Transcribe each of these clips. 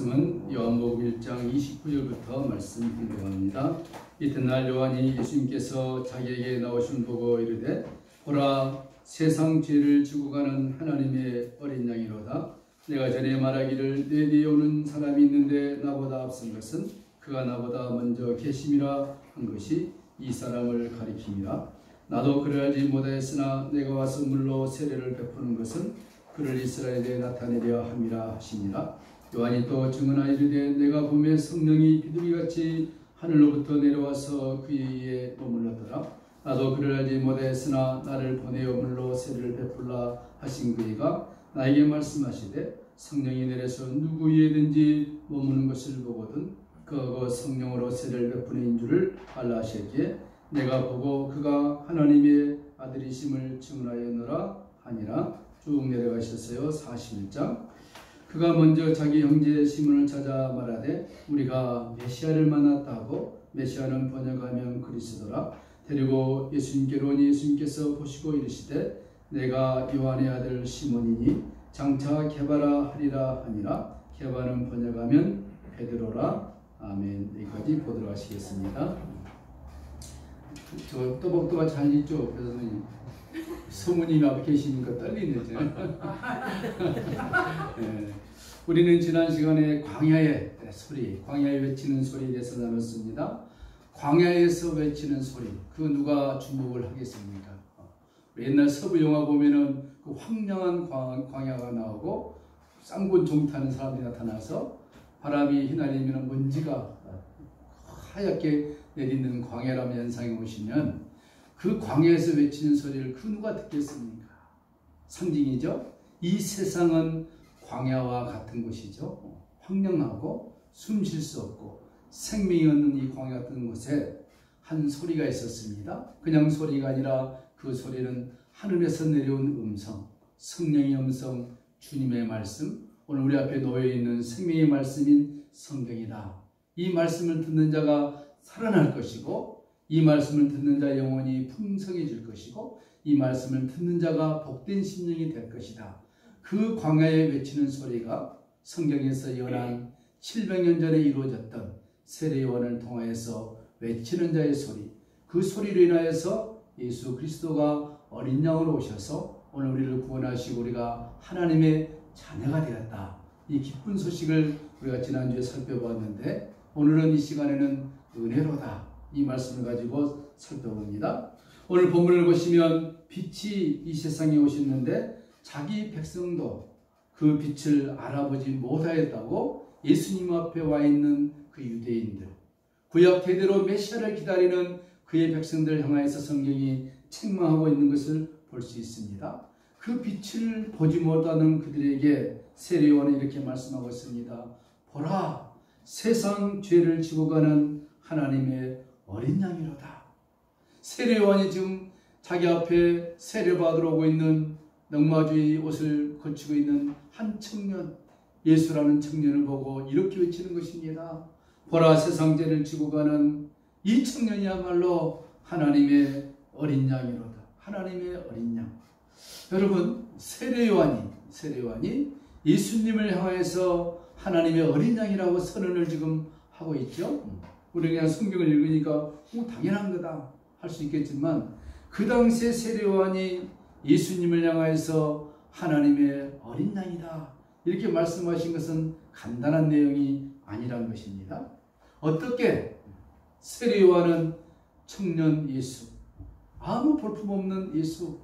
말씀은 요한복음 1장 29절부터 말씀 인도합니다. 이튿날 요한이 예수님께서 자기에게 나오신 보고 이르되 보라 세상 죄를 지고 가는 하나님의 어린 양이로다. 내가 전에 말하기를 내 뒤에 오는 사람이 있는데 나보다 앞선 것은 그가 나보다 먼저 계심이라 한 것이 이 사람을 가리킴이라. 나도 그를 알지 못하였으나 내가 와서 물로 세례를 베푸는 것은 그를 이스라엘에 나타내려 함이라 하시니라. 요한이 또 증언하여 이르되 내가 보매 성령이 비둘기같이 하늘로부터 내려와서 그의 위에 머물렀더라. 나도 그를 알지 못하였으나 나를 보내어 물로 세례를 베풀라 하신 그이가 나에게 말씀하시되 성령이 내려서 누구 위에든지 머무는 것을 보거든 그가 성령으로 세례를 베푸는 줄을 알라 하셨기에 내가 보고 그가 하나님의 아들이심을 증언하였노라 하니라. 쭉 내려가셨어요. 41장. 그가 먼저 자기 형제 시몬을 찾아 말하되 우리가 메시아를 만났다 하고, 메시아는 번역하면 그리스도라. 데리고 예수님께로 오니 예수님께서 보시고 이르시되 내가 요한의 아들 시몬이니 장차 게바라 하리라 하니라. 게바는 번역하면 베드로라. 아멘. 여기까지 보도록 하시겠습니다. 저 또박또박 잘 읽죠? 그래서 성우님 앞에 계시니까 떨리네요. 네. 우리는 지난 시간에 광야의 소리, 광야에 외치는 소리에 대해서 나눴습니다. 광야에서 외치는 소리, 그 누가 주목을 하겠습니까? 옛날 서부 영화 보면은 그 황량한 광야가 나오고 쌍곤 종 타는 사람이 나타나서 바람이 휘날리면 먼지가 하얗게 내리는 광야라는 현상이 오시면 그 광야에서 외치는 소리를 그 누가 듣겠습니까? 상징이죠. 이 세상은 광야와 같은 곳이죠. 황량하고 숨 쉴 수 없고 생명이 없는 이 광야 같은 곳에 한 소리가 있었습니다. 그냥 소리가 아니라 그 소리는 하늘에서 내려온 음성, 성령의 음성, 주님의 말씀, 오늘 우리 앞에 놓여있는 생명의 말씀인 성경이다. 이 말씀을 듣는 자가 살아날 것이고 이 말씀을 듣는 자 영혼이 풍성해질 것이고 이 말씀을 듣는 자가 복된 심령이 될 것이다. 그 광야에 외치는 소리가 성경에서 연한 700년 전에 이루어졌던 세례요한을 통하여서 외치는 자의 소리, 그 소리로 인하여서 예수 그리스도가 어린 양으로 오셔서 오늘 우리를 구원하시고 우리가 하나님의 자녀가 되었다. 이 기쁜 소식을 우리가 지난주에 살펴보았는데 오늘은 이 시간에는 은혜로다. 이 말씀을 가지고 살펴봅니다. 오늘 본문을 보시면 빛이 이 세상에 오셨는데 자기 백성도 그 빛을 알아보지 못하였다고 예수님 앞에 와 있는 그 유대인들, 구약 대대로 메시아를 기다리는 그의 백성들 향하여서 성경이 책망하고 있는 것을 볼 수 있습니다. 그 빛을 보지 못하는 그들에게 세례요한은 이렇게 말씀하고 있습니다. 보라, 세상 죄를 지고 가는 하나님의 어린 양이로다. 세례요한이 지금 자기 앞에 세례받으러 오고 있는 넉마주의 옷을 걸치고 있는 한 청년, 예수라는 청년을 보고 이렇게 외치는 것입니다. 보라, 세상 죄를 지고 가는 이 청년이야말로 하나님의 어린 양이로다. 하나님의 어린 양. 여러분, 세례요한이 예수님을 향해서 하나님의 어린 양이라고 선언을 지금 하고 있죠. 우리 그냥 성경을 읽으니까 당연한 거다 할 수 있겠지만 그 당시에 세례요한이 예수님을 향하여서 하나님의 어린 양이다 이렇게 말씀하신 것은 간단한 내용이 아니란 것입니다. 어떻게 세례요한은 청년 예수, 아무 볼품없는 예수,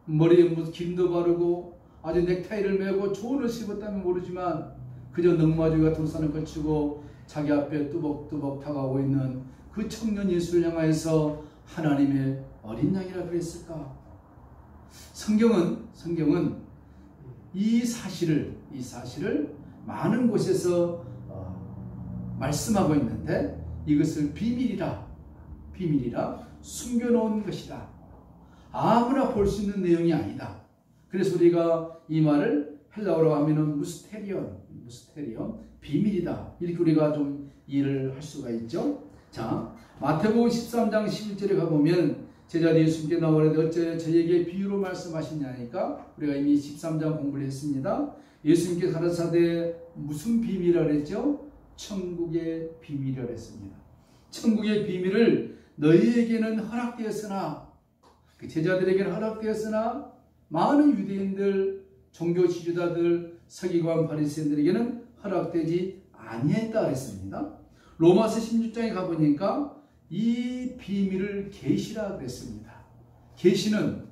머리에 무슨 김도 바르고 아주 넥타이를 메고 좋은 옷을 입었다면 모르지만 그저 넉마주 같은 산을 걸치고 자기 앞에 뚜벅뚜벅 다가오고 있는 그 청년 예수를 향하여서 하나님의 어린 양이라 그랬을까? 성경은 이 사실을 많은 곳에서 말씀하고 있는데 이것을 비밀이라 숨겨놓은 것이다. 아무나 볼 수 있는 내용이 아니다. 그래서 우리가 이 말을 헬라어로 하면은 무스테리온, 비밀이다. 이렇게 우리가 좀 이해를 할 수가 있죠. 자, 마태복음 13장 11절에 가보면 제자들이 예수님께 나오는데 어째 저에게 비유로 말씀하시냐니까 우리가 이미 13장 공부를 했습니다. 예수님께 가라사대 무슨 비밀이라 그랬죠? 천국의 비밀이라 했습니다. 천국의 비밀을 너희에게는 허락되었으나, 그 제자들에게는 허락되었으나 많은 유대인들, 종교 지도자들, 서기관 바리새인들에게는 허락되지 아니했다 했습니다. 로마서 16장에 가보니까 이 비밀을 계시라 그랬습니다. 계시는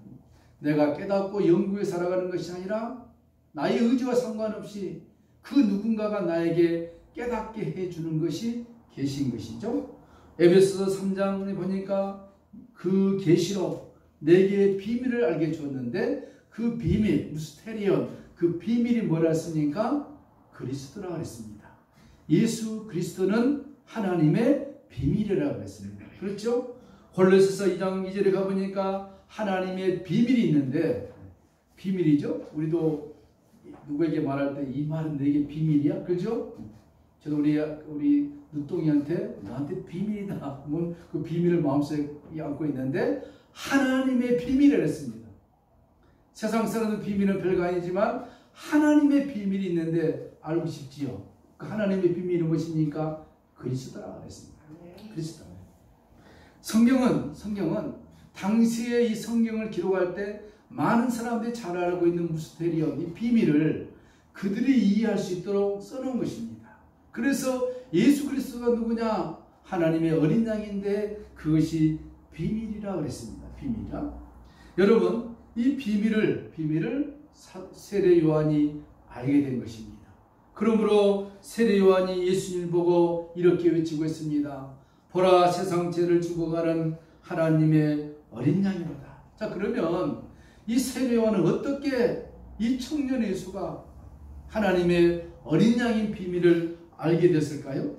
내가 깨닫고 영구에 살아가는 것이 아니라 나의 의지와 상관없이 그 누군가가 나에게 깨닫게 해주는 것이 계시인 것이죠. 에베소서 3장에 보니까 그 계시로 내게 비밀을 알게 줬는데 그 비밀, 무스테리온, 그 비밀이 뭐라 했습니까? 그리스도라고 했습니다. 예수 그리스도는 하나님의 비밀이라고 했습니다. 그렇죠? 골로새서 2장 2절에 가보니까 하나님의 비밀이 있는데, 비밀이죠? 우리도 누구에게 말할 때 이 말은 내게 비밀이야? 그렇죠? 저도 우리 늦둥이한테 나한테 비밀이다 하면 그 비밀을 마음속에 안고 있는데 하나님의 비밀을 했습니다. 세상 사람들 비밀은 별거 아니지만 하나님의 비밀이 있는데 알고 싶지요. 그 하나님의 비밀이 무엇입니까? 그리스도라고 했습니다. 그리스도. 성경은 당시에 이 성경을 기록할 때 많은 사람들이 잘 알고 있는 무스테리온, 이 비밀을 그들이 이해할 수 있도록 써놓은 것입니다. 그래서 예수 그리스도가 누구냐? 하나님의 어린 양인데 그것이 비밀이라 그랬습니다. 비밀이라. 여러분, 이 비밀을 세례 요한이 알게 된 것입니다. 그러므로 세례 요한이 예수님을 보고 이렇게 외치고 있습니다. 보라, 세상 죄를 주고 가는 하나님의 어린 양이로다. 자, 그러면 이 세례 요한은 어떻게 이 청년 예수가 하나님의 어린 양인 비밀을 알게 됐을까요?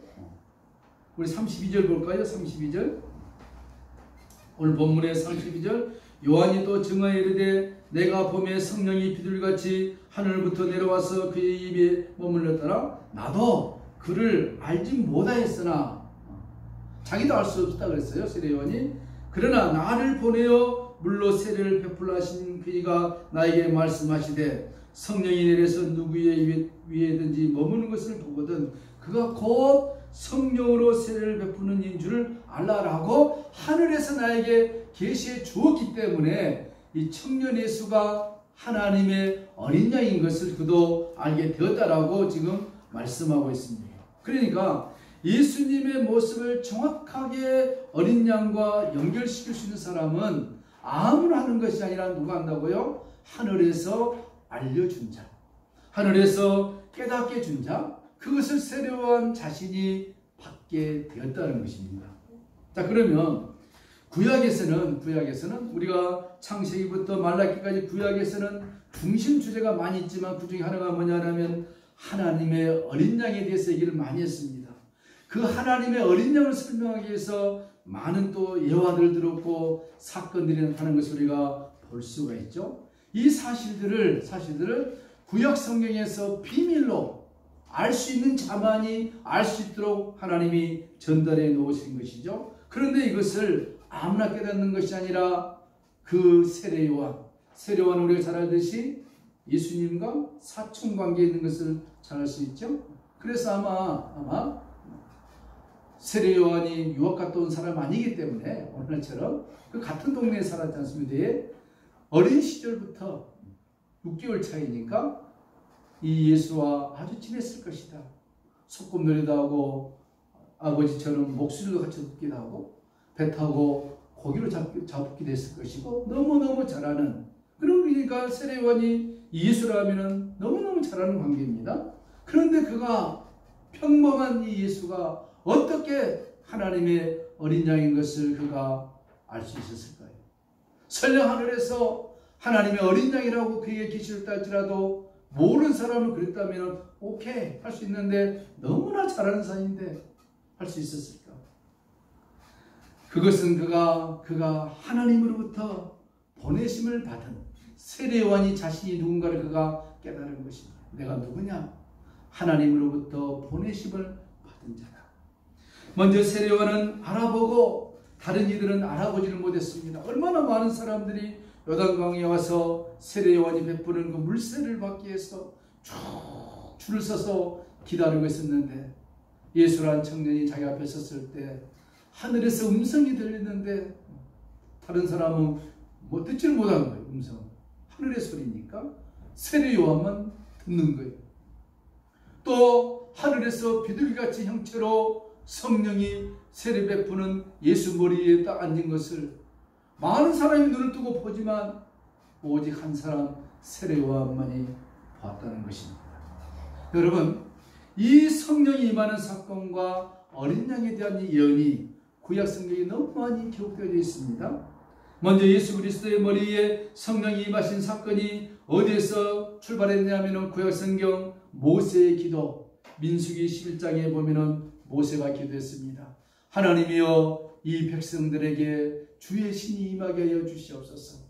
우리 32절 볼까요? 32절. 오늘 본문의 32절. 요한이 또 증언하여 이르되 내가 봄에 성령이 비둘기같이 하늘부터 내려와서 그의 입에 머물렀더라. 나도 그를 알지 못하였으나, 자기도 알 수 없다 그랬어요, 세례 요한이. 그러나 나를 보내어 물로 세례를 베풀라 하신 그이가 나에게 말씀하시되 성령이 내려서 누구의 위에든지 머무는 것을 보거든 그가 곧 성령으로 세례를 베푸는 이인 줄을 알라라고 하늘에서 나에게 계시해 주었기 때문에 이 청년 예수가 하나님의 어린 양인 것을 그도 알게 되었다라고 지금 말씀하고 있습니다. 그러니까 예수님의 모습을 정확하게 어린 양과 연결시킬 수 있는 사람은 아무나 하는 것이 아니라 누가 한다고요? 하늘에서 알려준 자, 하늘에서 깨닫게 준 자, 그것을 세례 요한 자신이 받게 되었다는 것입니다. 자, 그러면 구약에서는 우리가 창세기부터 말라기까지 구약에서는 중심 주제가 많이 있지만 그 중에 하나가 뭐냐면 하나님의 어린 양에 대해서 얘기를 많이 했습니다. 그 하나님의 어린 양을 설명하기 위해서 많은 또 예화들을 들었고 사건들이 나타나는 것을 우리가 볼 수가 있죠. 이 사실들을 구약 성경에서 비밀로 알 수 있는 자만이 알 수 있도록 하나님이 전달해 놓으신 것이죠. 그런데 이것을 아무나 깨닫는 것이 아니라 그 세례 요한 우리가 잘 알듯이 예수님과 사촌관계에 있는 것을 잘 알 수 있죠. 그래서 아마 세례 요한이 유학 갔다 온 사람 아니기 때문에 오늘날처럼 그 같은 동네에 살았지 않습니까? 어린 시절부터 6개월 차이니까 이 예수와 아주 친했을 것이다. 소꿉놀이도 하고 아버지처럼 목소리도 같이 듣기도 하고 배 타고 고기로 잡기도 했을 것이고 너무너무 잘하는, 그러니까 세례 요한이 예수라면 너무너무 잘하는 관계입니다. 그런데 그가 평범한 이 예수가 어떻게 하나님의 어린 양인 것을 그가 알 수 있었을까요? 설령 하늘에서 하나님의 어린 양이라고 그에게 계시를 할지라도 모르는 사람을 그랬다면 오케이 할 수 있는데 너무나 잘하는 사이인데 할 수 있었을까? 그것은 그가 하나님으로부터 보내심을 받은 세례 요한이 자신이 누군가를 그가 깨달은 것입니다. 내가 누구냐? 하나님으로부터 보내심을 받은 자다. 먼저 세례 요한은 알아보고 다른 이들은 알아보지를 못했습니다. 얼마나 많은 사람들이 요단강에 와서 세례 요한이 베푸는 그 물세를 받기 위해서 쭉 줄을 서서 기다리고 있었는데 예수란 청년이 자기 앞에 섰을 때 하늘에서 음성이 들리는데 다른 사람은 뭐 듣지를 못하는 거예요. 음성. 하늘의 소리니까 세례 요한만 듣는 거예요. 또 하늘에서 비둘기같이 형체로 성령이 세례 베푸는 예수 머리에 딱 앉은 것을 많은 사람이 눈을 뜨고 보지만 오직 한 사람 세례 요한만이 봤다는 것입니다. 여러분, 이 성령이 임하는 사건과 어린 양에 대한 이 예언이 구약 성경에 너무 많이 기록되어 있습니다. 먼저 예수 그리스도의 머리에 성령이 임하신 사건이 어디에서 출발했냐면 구약 성경 모세의 기도, 민수기 11장에 보면은 모세가 기도했습니다. 하나님이여 이 백성들에게 주의 신이 임하게 하여 주시옵소서.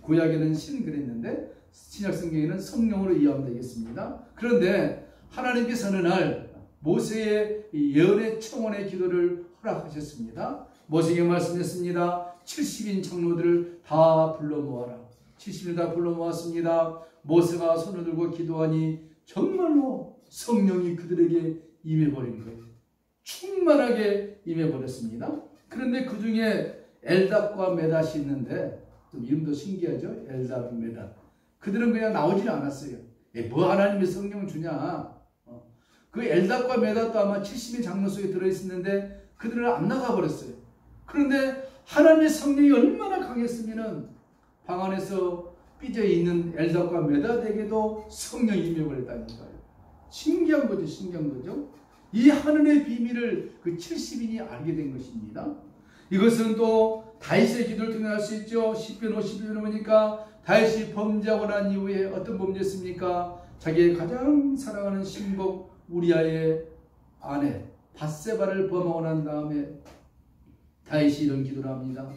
구약에는 신 그랬는데 신약 성경에는 성령으로 이해하면 되겠습니다. 그런데 하나님께서 어느 날 모세의 예언의 청원의 기도를 허락하셨습니다. 모세에게 말씀했습니다. 70인 장로들을 다 불러 모아라. 70인 다 불러 모았습니다. 모세가 손을 들고 기도하니 정말로 성령이 그들에게 임해버린 거예요. 충만하게 임해버렸습니다. 그런데 그 중에 엘닷과 메닷이 있는데 좀 이름도 신기하죠? 엘닷, 메닷. 그들은 그냥 나오질 않았어요. 뭐 하나님의 성령을 주냐. 그 엘닷과 메닷도 아마 70인 장로 속에 들어있었는데 그들은 안 나가버렸어요. 그런데 하나님의 성령이 얼마나 강했으면 방 안에서 삐져있는 엘닷과 메닷에게도 성령이 임해버렸다니까요. 신기한 거죠. 신기한 거죠. 이 하늘의 비밀을 그 70인이 알게 된 것입니다. 이것은 또 다윗의 기도를 통해 알 수 있죠. 10편 51편에 보니까 다윗이 범죄하고 난 이후에 어떤 범죄였습니까? 자기의 가장 사랑하는 신복 우리아의 아내 밧세바를 범하고 난 다음에 다윗이 이런 기도를 합니다.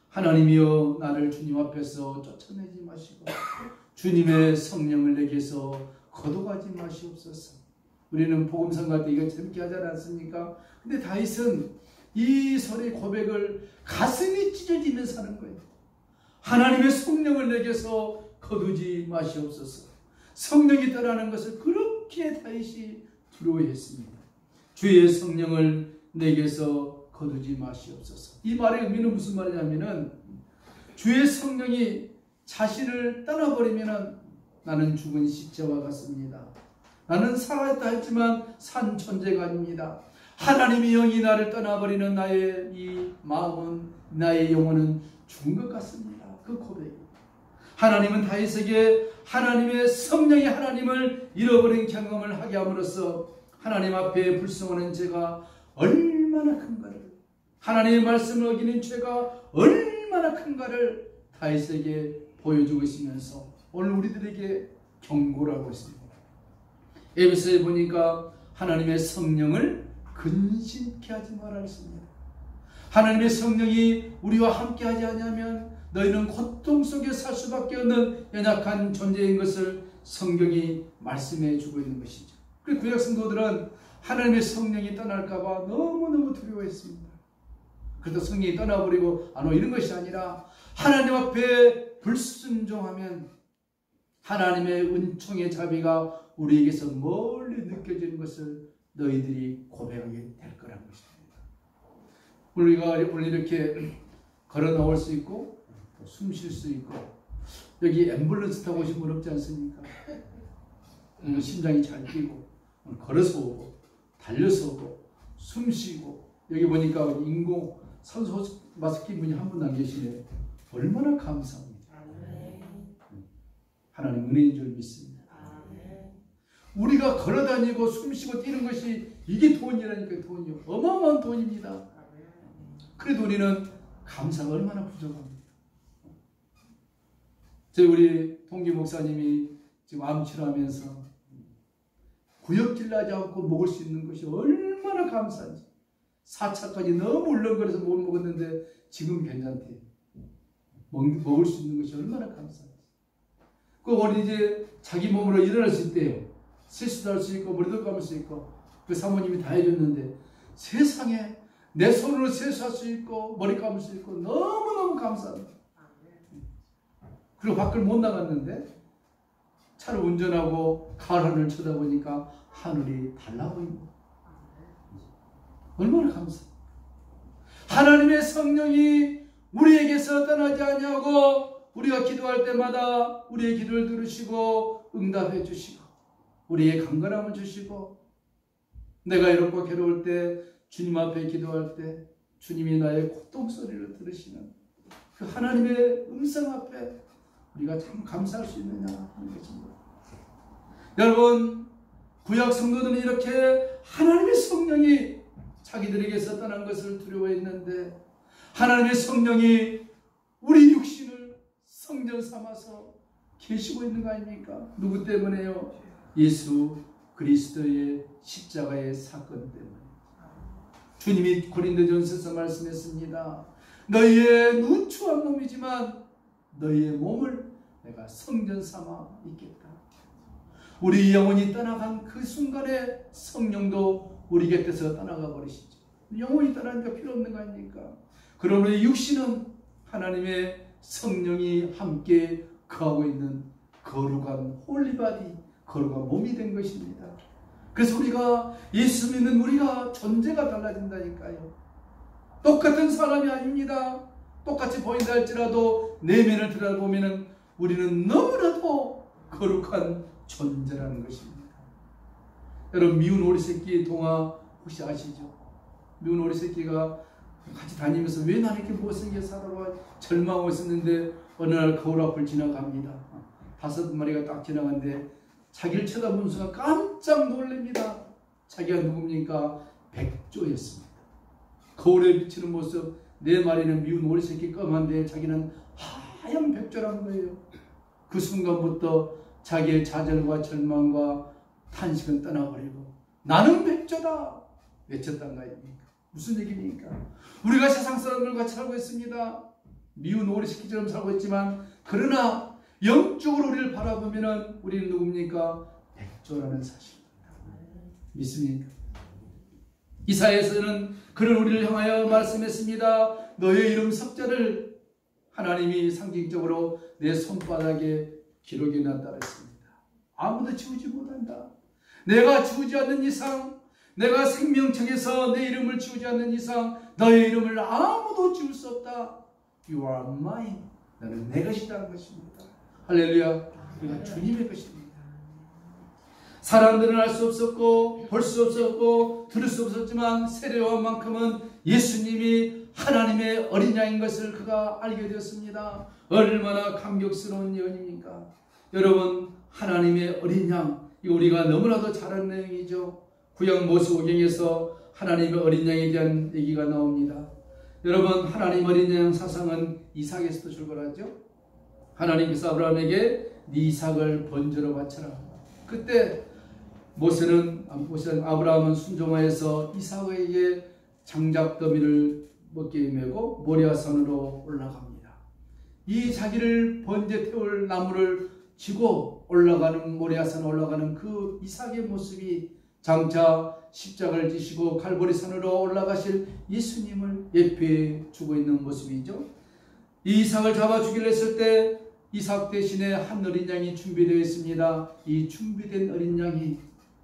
하나님이여 나를 주님 앞에서 쫓아내지 마시고 주님의 성령을 내게서 거둬가지 마시옵소서. 우리는 복음성가 때 이거 재밌게 하지 않습니까? 근데 다윗은 이 설의 고백을 가슴이 찢어지면서 하는 거예요. 하나님의 성령을 내게서 거두지 마시옵소서. 성령이 떠나는 것을 그렇게 다윗이 두려워했습니다. 주의 성령을 내게서 거두지 마시옵소서. 이 말의 의미는 무슨 말이냐면은 주의 성령이 자신을 떠나버리면은 나는 죽은 시체와 같습니다. 나는 살아있다 했지만 산 존재가 아닙니다. 하나님의 영이 나를 떠나버리는 나의 이 마음은, 나의 영혼은 죽은 것 같습니다. 그 고백이. 하나님은 다윗에게 하나님의 성령이 하나님을 잃어버린 경험을 하게 함으로써 하나님 앞에 불성하는 죄가 얼마나 큰가를, 하나님의 말씀을 어기는 죄가 얼마나 큰가를 다윗에게 보여주고 있으면서 오늘 우리들에게 경고를 하고 있습니다. 에베소에 보니까 하나님의 성령을 근심케 하지 말라 했습니다. 하나님의 성령이 우리와 함께 하지 않으면 너희는 고통 속에 살 수밖에 없는 연약한 존재인 것을 성경이 말씀해 주고 있는 것이죠. 그리고 구약 성도들은 하나님의 성령이 떠날까 봐 너무너무 두려워했습니다. 그래도 성령이 떠나버리고 안 오 이런 것이 아니라 하나님 앞에 불순종하면 하나님의 은총의 자비가 우리에게서 멀리 느껴지는 것을 너희들이 고백하게 될 거라는 것입니다. 우리가 오늘 이렇게 걸어 나올 수 있고 숨 쉴 수 있고 여기 앰뷸런스 타고 오시면 어렵지 않습니까? 심장이 잘 뛰고 걸어서 오고 달려서 오고 숨 쉬고 여기 보니까 인공 산소 마스크 분이 한 분도 안 계시네요. 얼마나 감사합니다. 하나님 은혜인 줄 믿습니다. 우리가 걸어다니고 숨쉬고 뛰는 것이 이게 돈이라니까. 돈이요. 어마어마한 돈입니다. 그래도 우리는 감사가 얼마나 부족합니다. 저희 우리 동기 목사님이 지금 암 치료하면서 구역질 나지 않고 먹을 수 있는 것이 얼마나 감사한지. 4차까지 너무 울렁거려서 못 먹었는데 지금 괜찮대. 먹을 수 있는 것이 얼마나 감사한지. 그 어린 이제 자기 몸으로 일어날 수 있대요. 세수도 할 수 있고 머리도 감을 수 있고 그 사모님이 다 해줬는데 세상에 내 손으로 세수할 수 있고 머리 감을 수 있고 너무너무 감사합니다. 그리고 밖을 못 나갔는데 차를 운전하고 가을 하늘을 쳐다보니까 하늘이 달라 보입니다. 얼마나 감사합니다. 하나님의 성령이 우리에게서 떠나지 아니하고 우리가 기도할 때마다 우리의 기도를 들으시고 응답해 주시고 우리의 강건함을 주시고 내가 이렇고 괴로울 때 주님 앞에 기도할 때 주님이 나의 고통 소리를 들으시는 그 하나님의 음성 앞에 우리가 참 감사할 수 있느냐 하는 것입니다. 여러분, 구약 성도들은 이렇게 하나님의 성령이 자기들에게서 떠난 것을 두려워했는데 하나님의 성령이 우리 육신을 성전 삼아서 계시고 있는 거 아닙니까? 누구 때문에요? 예수 그리스도의 십자가의 사건 때문에. 주님이 고린도전서에서 말씀했습니다. 너희의 누추한 몸이지만 너희의 몸을 내가 성전 삼아 있겠다. 우리 영혼이 떠나간 그 순간에 성령도 우리 곁에서 떠나가 버리시죠. 영혼이 떠나니까 필요 없는 거 아닙니까? 그러므로 육신은 하나님의 성령이 함께 거하고 있는 거룩한 홀리바디, 거룩한 몸이 된 것입니다. 그래서 우리가 예수 믿는 우리가 존재가 달라진다니까요. 똑같은 사람이 아닙니다. 똑같이 보인다 할지라도 내면을 들여다보면 우리는 너무나도 거룩한 존재라는 것입니다. 여러분, 미운 오리새끼 동화 혹시 아시죠? 미운 오리새끼가 같이 다니면서 왜 나는 이렇게 못생겨 살아와 절망하고 있었는데 어느 날 거울 앞을 지나갑니다. 5마리가 딱 지나갔는데 자기를 쳐다보는 순간 깜짝 놀랍니다. 자기가 누굽니까? 백조였습니다. 거울에 비치는 모습, 4마리는 미운 오리새끼 검한데 자기는 하얀 백조라는 거예요. 그 순간부터 자기의 좌절과 절망과 탄식은 떠나버리고 나는 백조다 외쳤단 거 아닙니까? 무슨 얘기입니까? 우리가 세상 사람들과 같이 살고 있습니다. 미운 오리새끼처럼 살고 있지만 그러나 영적으로 우리를 바라보면 우리는 누굽니까? 백조라는 사실입니다. 믿습니까? 이사야에서는 그런 우리를 향하여 말씀했습니다. 너의 이름 석자를 하나님이 상징적으로 내 손바닥에 기록해 놨다 했습니다. 아무도 지우지 못한다. 내가 지우지 않는 이상, 내가 생명책에서 내 이름을 지우지 않는 이상 너의 이름을 아무도 지울 수 없다. You are mine. 나는 내 것이라는 것입니다. 할렐루야. 우리가 주님의 것입니다. 사람들은 알 수 없었고 볼 수 없었고 들을 수 없었지만 세례요한만큼은 예수님이 하나님의 어린 양인 것을 그가 알게 되었습니다. 얼마나 감격스러운 예언입니까? 여러분, 하나님의 어린 양, 이거 우리가 너무나도 잘 아는 내용이죠. 구약 모세오경에서 하나님의 어린 양에 대한 얘기가 나옵니다. 여러분, 하나님 어린 양 사상은 이삭에서도 출발하죠. 하나님께서 아브라함에게 네 이삭을 번제로 바쳐라. 그때 아브라함은 순종하여서 이삭에게 장작더미를 먹게 메고 모리아산으로 올라갑니다. 이 자기를 번제 태울 나무를 쥐고 올라가는 모리아산 올라가는 그 이삭의 모습이 장차 십자가를 지시고 갈보리산으로 올라가실 예수님을 예표해 주고 있는 모습이죠. 이 이삭을 잡아 죽이려 했을 때 이삭 대신에 한 어린 양이 준비되어 있습니다. 이 준비된 어린 양이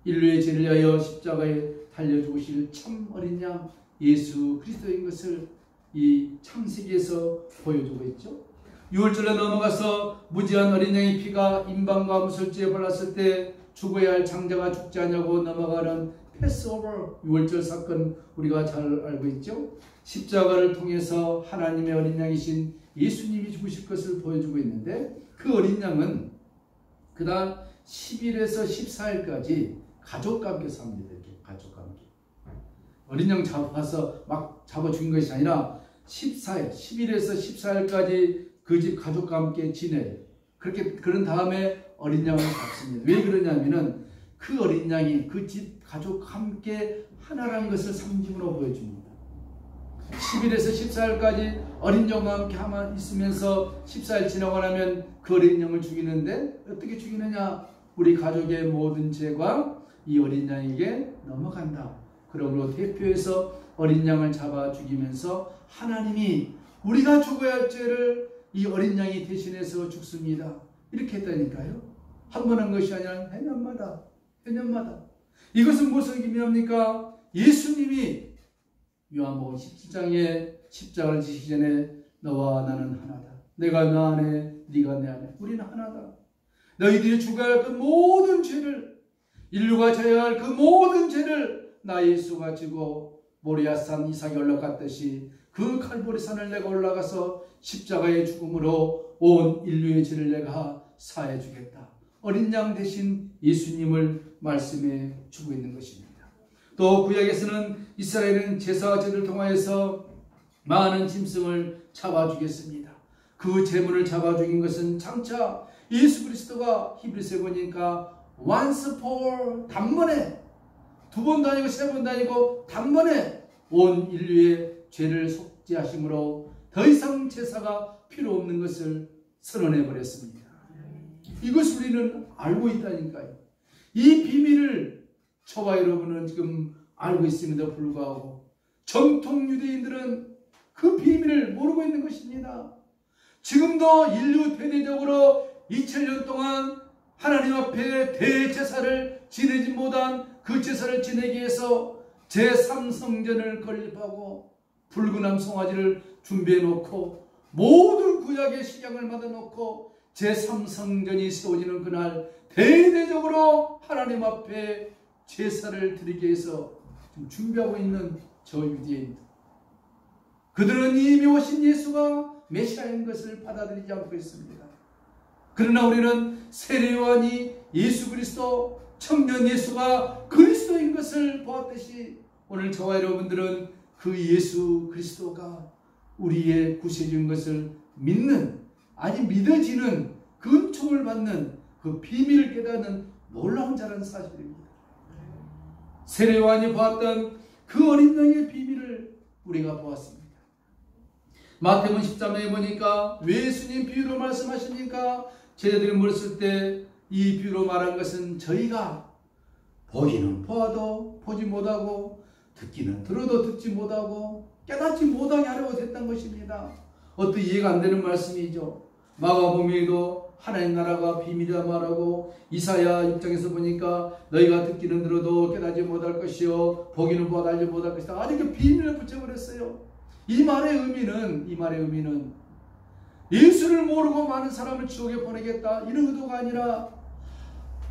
인류의 죄를 위하여 십자가에 달려 죽으실 참 어린 양 예수 그리스도인 것을 이 창세기에서 보여주고 있죠. 6월절에 넘어가서 무지한 어린 양의 피가 임방과 무설지에 발랐을 때 죽어야 할 장자가 죽지 않냐고 넘어가는 패스오버 6월절 사건 우리가 잘 알고 있죠. 십자가를 통해서 하나님의 어린 양이신 예수님이 죽으실 것을 보여주고 있는데 그 어린 양은 그다음 10일에서 14일까지 가족과 함께 삽니다. 이렇게 가족과 함께. 어린 양 잡아서 막 잡아 죽인 것이 아니라 14일, 10일에서 14일까지 그 집 가족과 함께 지내요. 그런 다음에 어린 양을 잡습니다. 왜 그러냐면은 그 어린 양이 그 집 가족과 함께 하나라는 것을 상징으로 보여줍니다. 10일에서 14일까지 어린 양과 함께 있으면서 14일 지나고 나면 그 어린 양을 죽이는데 어떻게 죽이느냐? 우리 가족의 모든 죄가 이 어린 양에게 넘어간다. 그러므로 대표해서 어린 양을 잡아 죽이면서 하나님이 우리가 죽어야 할 죄를 이 어린 양이 대신해서 죽습니다. 이렇게 했다니까요. 한 번 한 것이 아니라 해년마다 이것은 무슨 의미입니까? 예수님이 요한복음 17장에 십자가를 지시기 전에 너와 나는 하나다. 내가 너 안에 네가 내 안에 우리는 하나다. 너희들이 죽어야 할 그 모든 죄를 인류가 져야 할 그 모든 죄를 나 예수가 지고 모리아산 이삭이 올라갔듯이 그 칼보리산을 내가 올라가서 십자가의 죽음으로 온 인류의 죄를 내가 사해 주겠다. 어린 양 대신 예수님을 말씀해 주고 있는 것입니다. 또 구약에서는 이스라엘은 제사와 제를 통하여서 많은 짐승을 잡아주겠습니다. 그 제물을 잡아 죽인 것은 장차 예수 그리스도가 히브리서에 보니까 once for 단번에 두 번도 아니고 세 번도 아니고 단번에 온 인류의 죄를 속죄하심으로 더 이상 제사가 필요 없는 것을 선언해 버렸습니다. 이것을 우리는 알고 있다니까요. 이 비밀을 저와 여러분은 지금 알고 있음에도 불구하고 정통 유대인들은 그 비밀을 모르고 있는 것입니다. 지금도 인류 대대적으로 2000년 동안 하나님 앞에 대제사를 지내지 못한 그 제사를 지내기 위해서 제3성전을 건립하고 붉은 송아지를 준비해 놓고 모든 구약의 식양을 받아 놓고 제3성전이 세워지는 그날 대대적으로 하나님 앞에 제사를 드리기 위해서 준비하고 있는 저 유대인들, 그들은 이미 오신 예수가 메시아인 것을 받아들이지 않고 있습니다. 그러나 우리는 세례요한이 예수 그리스도, 청년 예수가 그리스도인 것을 보았듯이 오늘 저와 여러분들은 그 예수 그리스도가 우리의 구세주인 것을 믿는, 아니 믿어지는, 그 은총을 받는 그 비밀을 깨닫는 놀라운 자라는 사실입니다. 세례요한이 보았던 그 어린 양의 비밀을 우리가 보았습니다. 마태복음 13장에 보니까 왜 예수님 비유로 말씀하십니까? 제자들이 물었을 때 이 비유로 말한 것은 저희가 보기는 보아도 보지 못하고 듣기는 들어도 듣지 못하고 깨닫지 못하게 하려고 했던 것입니다. 어떻게 이해가 안 되는 말씀이죠. 마가복음에도 하나님 나라가 비밀이라 말하고 이사야 6장에서 보니까 너희가 듣기는 들어도 깨닫지 못할 것이요 보기는 보아도 알지 못할 것이다. 아주 그 비밀을 붙여버렸어요. 이 말의 의미는 예수를 모르고 많은 사람을 지옥에 보내겠다 이런 의도가 아니라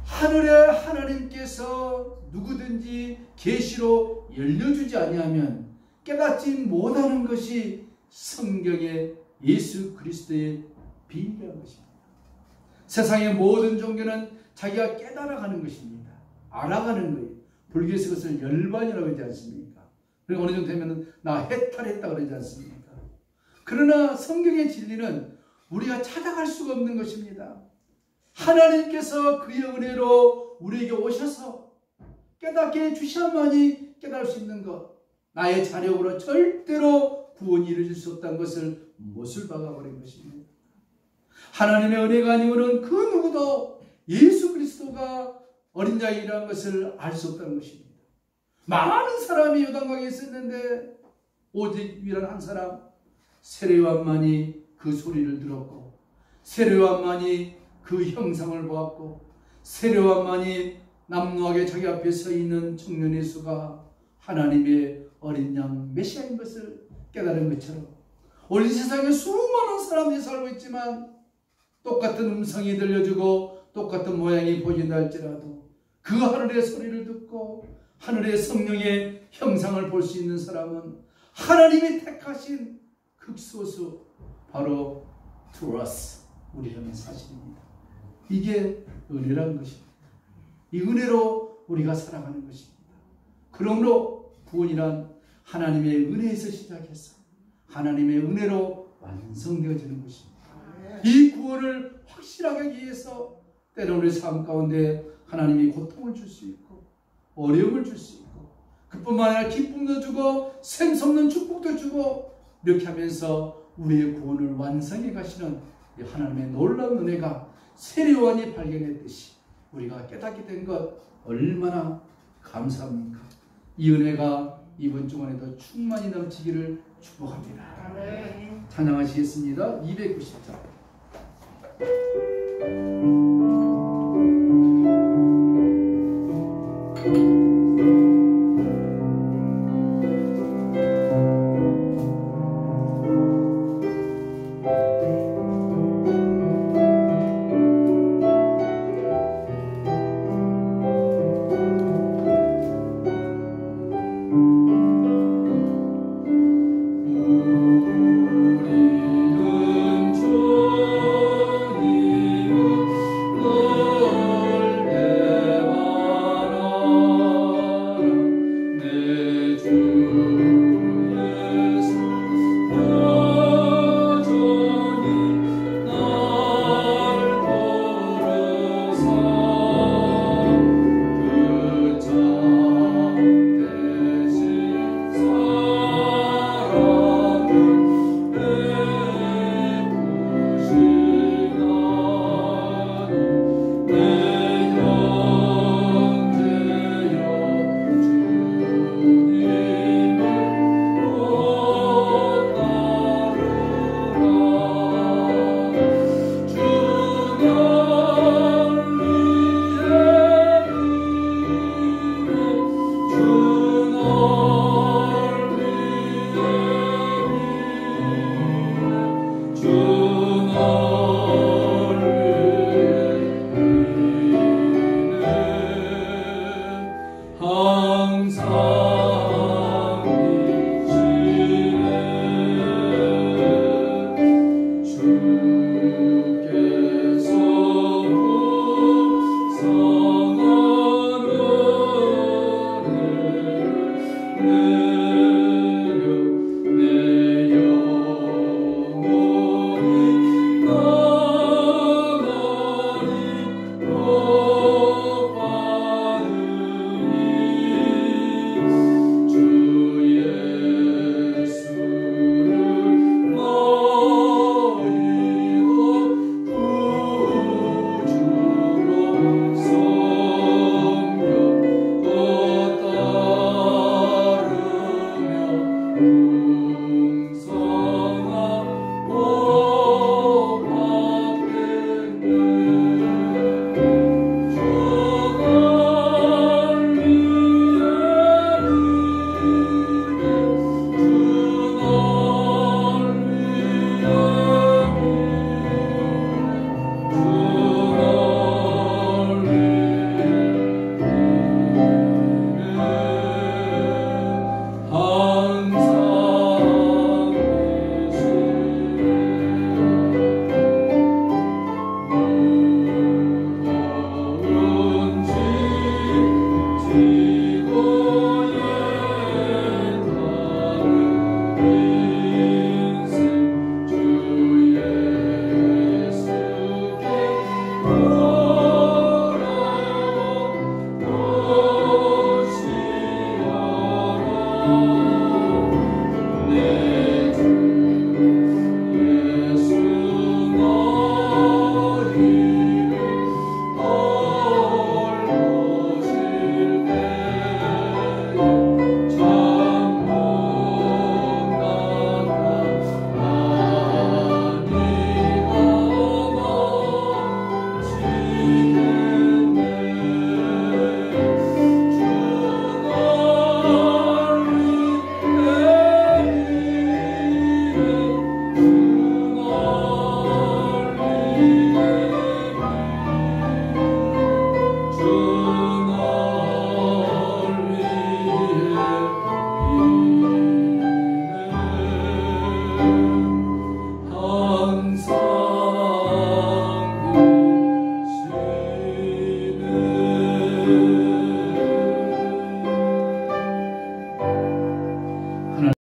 하늘의 하나님께서 누구든지 계시로 열려주지 아니하면 깨닫지 못하는 것이 성경의 예수 그리스도의 비밀이라는 것입니다. 세상의 모든 종교는 자기가 깨달아가는 것입니다. 알아가는 거예요. 불교에서 그것을 열반이라고 하지 않습니까? 그리고 어느 정도 되면 나 해탈했다 그러지 않습니까? 그러나 성경의 진리는 우리가 찾아갈 수가 없는 것입니다. 하나님께서 그의 은혜로 우리에게 오셔서 깨닫게 해주셔야만이 깨달을 수 있는 것, 나의 자력으로 절대로 구원이 이루어질 수 없다는 것을 못을 박아버린 것입니다. 하나님의 은혜가 아니고는 그 누구도 예수 그리스도가 어린 양이라는 것을 알 수 없다는 것입니다. 많은 사람이 요단강에 있었는데 오직 유일한 한 사람 세례요한만이 그 소리를 들었고 세례요한만이 그 형상을 보았고 세례요한만이 남루하게 자기 앞에 서 있는 청년 예수가 하나님의 어린 양 메시아인 것을 깨달은 것처럼 오늘 이 세상에 수많은 사람들이 살고 있지만 똑같은 음성이 들려주고 똑같은 모양이 보인다 할지라도 그 하늘의 소리를 듣고 하늘의 성령의 형상을 볼 수 있는 사람은 하나님이 택하신 극소수 바로 to us, 우리라는 사실입니다. 이게 은혜라는 것입니다. 이 은혜로 우리가 살아가는 것입니다. 그러므로 구원이란 하나님의 은혜에서 시작해서 하나님의 은혜로 완성되어지는 것입니다. 이 구원을 확실하게 하기 위해서 때로는 우리 삶 가운데 하나님이 고통을 줄 수 있고 어려움을 줄 수 있고 그뿐만 아니라 기쁨도 주고 샘솟는 축복도 주고 이렇게 하면서 우리의 구원을 완성해 가시는 하나님의 놀라운 은혜가 세례요한이 발견했듯이 우리가 깨닫게 된 것 얼마나 감사합니까? 이 은혜가 이번 주간에도 충만히 넘치기를 축복합니다. 찬양하시겠습니다. 290장 Oh